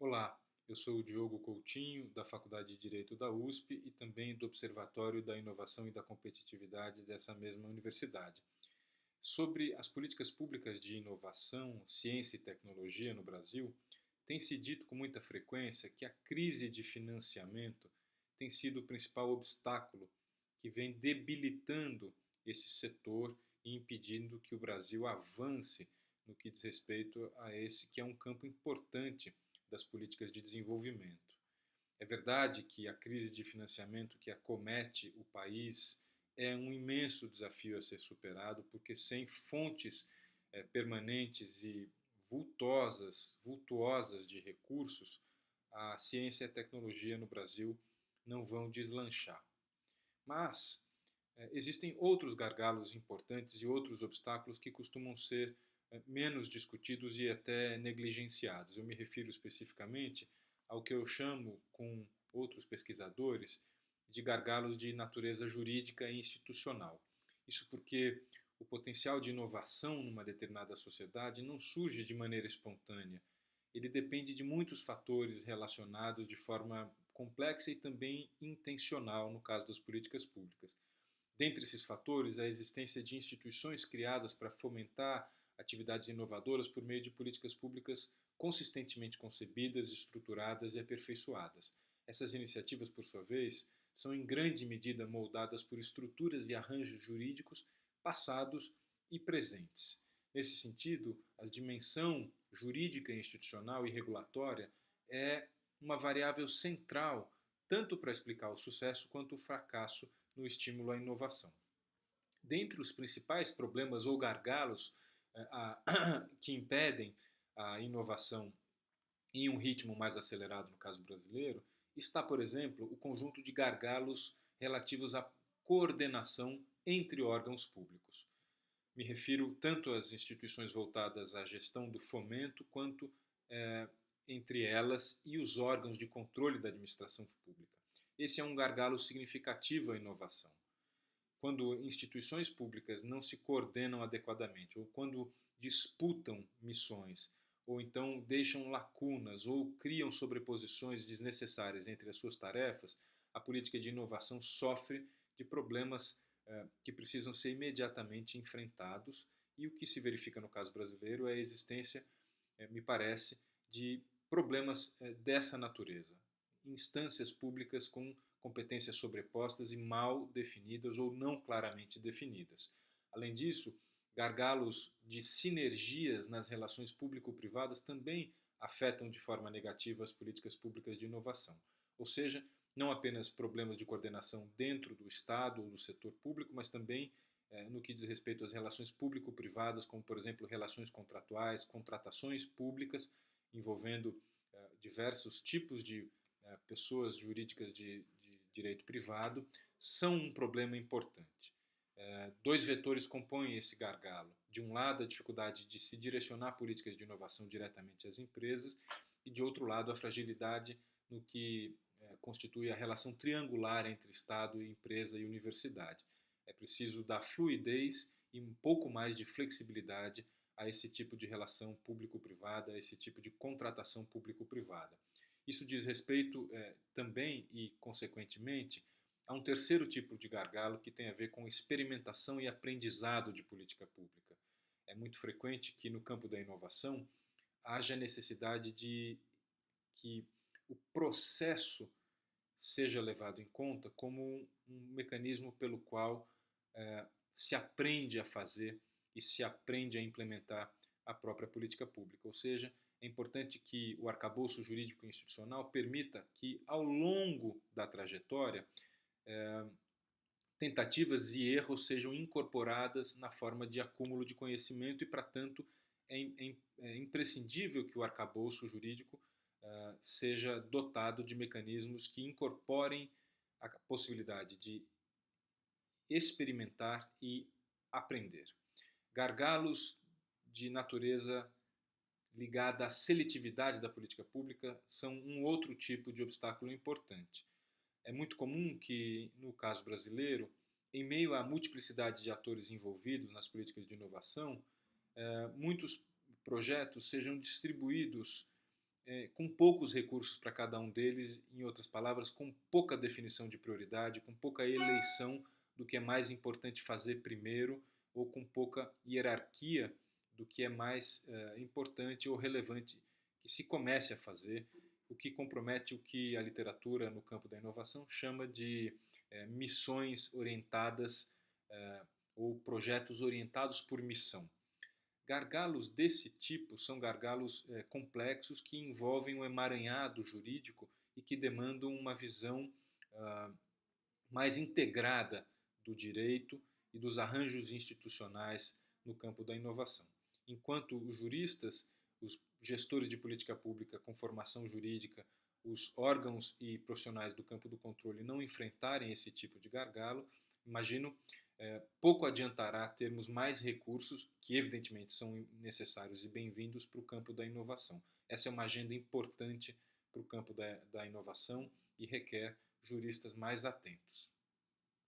Olá, eu sou o Diogo Coutinho, da Faculdade de Direito da USP e também do Observatório da Inovação e da Competitividade dessa mesma universidade. Sobre as políticas públicas de inovação, ciência e tecnologia no Brasil, tem se dito com muita frequência que a crise de financiamento tem sido o principal obstáculo que vem debilitando esse setor e impedindo que o Brasil avance no que diz respeito a esse que é um campo importante das políticas de desenvolvimento. É verdade que a crise de financiamento que acomete o país é um imenso desafio a ser superado, porque sem fontes permanentes e vultuosas de recursos, a ciência e a tecnologia no Brasil não vão deslanchar. Mas existem outros gargalos importantes e outros obstáculos que costumam ser menos discutidos e até negligenciados. Eu me refiro especificamente ao que eu chamo, com outros pesquisadores, de gargalos de natureza jurídica e institucional. Isso porque o potencial de inovação numa determinada sociedade não surge de maneira espontânea. Ele depende de muitos fatores relacionados de forma complexa e também intencional no caso das políticas públicas. Dentre esses fatores, a existência de instituições criadas para fomentar atividades inovadoras por meio de políticas públicas consistentemente concebidas, estruturadas e aperfeiçoadas. Essas iniciativas, por sua vez, são em grande medida moldadas por estruturas e arranjos jurídicos passados e presentes. Nesse sentido, a dimensão jurídica, institucional e regulatória é uma variável central tanto para explicar o sucesso quanto o fracasso no estímulo à inovação. Dentre os principais problemas ou gargalos que impedem a inovação em um ritmo mais acelerado no caso brasileiro, está, por exemplo, o conjunto de gargalos relativos à coordenação entre órgãos públicos. Me refiro tanto às instituições voltadas à gestão do fomento, quanto entre elas e os órgãos de controle da administração pública. Esse é um gargalo significativo à inovação. Quando instituições públicas não se coordenam adequadamente, ou quando disputam missões, ou então deixam lacunas ou criam sobreposições desnecessárias entre as suas tarefas, a política de inovação sofre de problemas que precisam ser imediatamente enfrentados, e o que se verifica no caso brasileiro é a existência, me parece, de problemas dessa natureza. Instâncias públicas com competências sobrepostas e mal definidas ou não claramente definidas. Além disso, gargalos de sinergias nas relações público-privadas também afetam de forma negativa as políticas públicas de inovação. Ou seja, não apenas problemas de coordenação dentro do Estado ou do setor público, mas também no que diz respeito às relações público-privadas, como, por exemplo, relações contratuais, contratações públicas, envolvendo diversos tipos de pessoas jurídicas de direito privado, são um problema importante. Dois vetores compõem esse gargalo. De um lado, a dificuldade de se direcionar políticas de inovação diretamente às empresas, e de outro lado, a fragilidade no que constitui a relação triangular entre Estado, empresa e universidade. É preciso dar fluidez e um pouco mais de flexibilidade a esse tipo de relação público-privada, a esse tipo de contratação público-privada. Isso diz respeito também e, consequentemente, a um terceiro tipo de gargalo que tem a ver com experimentação e aprendizado de política pública. É muito frequente que no campo da inovação haja necessidade de que o processo seja levado em conta como um mecanismo pelo qual se aprende a fazer e se aprende a implementar a própria política pública. Ou seja, é importante que o arcabouço jurídico institucional permita que, ao longo da trajetória, tentativas e erros sejam incorporadas na forma de acúmulo de conhecimento e, para tanto, é imprescindível que o arcabouço jurídico seja dotado de mecanismos que incorporem a possibilidade de experimentar e aprender. Gargalos de natureza ligada à seletividade da política pública são um outro tipo de obstáculo importante. É muito comum que, no caso brasileiro, em meio à multiplicidade de atores envolvidos nas políticas de inovação, muitos projetos sejam distribuídos com poucos recursos para cada um deles, em outras palavras, com pouca definição de prioridade, com pouca eleição do que é mais importante fazer primeiro, ou com pouca hierarquia do que é mais importante ou relevante que se comece a fazer, o que compromete o que a literatura no campo da inovação chama de missões orientadas ou projetos orientados por missão. Gargalos desse tipo são gargalos complexos que envolvem um emaranhado jurídico e que demandam uma visão mais integrada do direito e dos arranjos institucionais no campo da inovação. Enquanto os juristas, os gestores de política pública com formação jurídica, os órgãos e profissionais do campo do controle não enfrentarem esse tipo de gargalo, imagino pouco adiantará termos mais recursos, que evidentemente são necessários e bem-vindos para o campo da inovação. Essa é uma agenda importante para o campo da inovação e requer juristas mais atentos.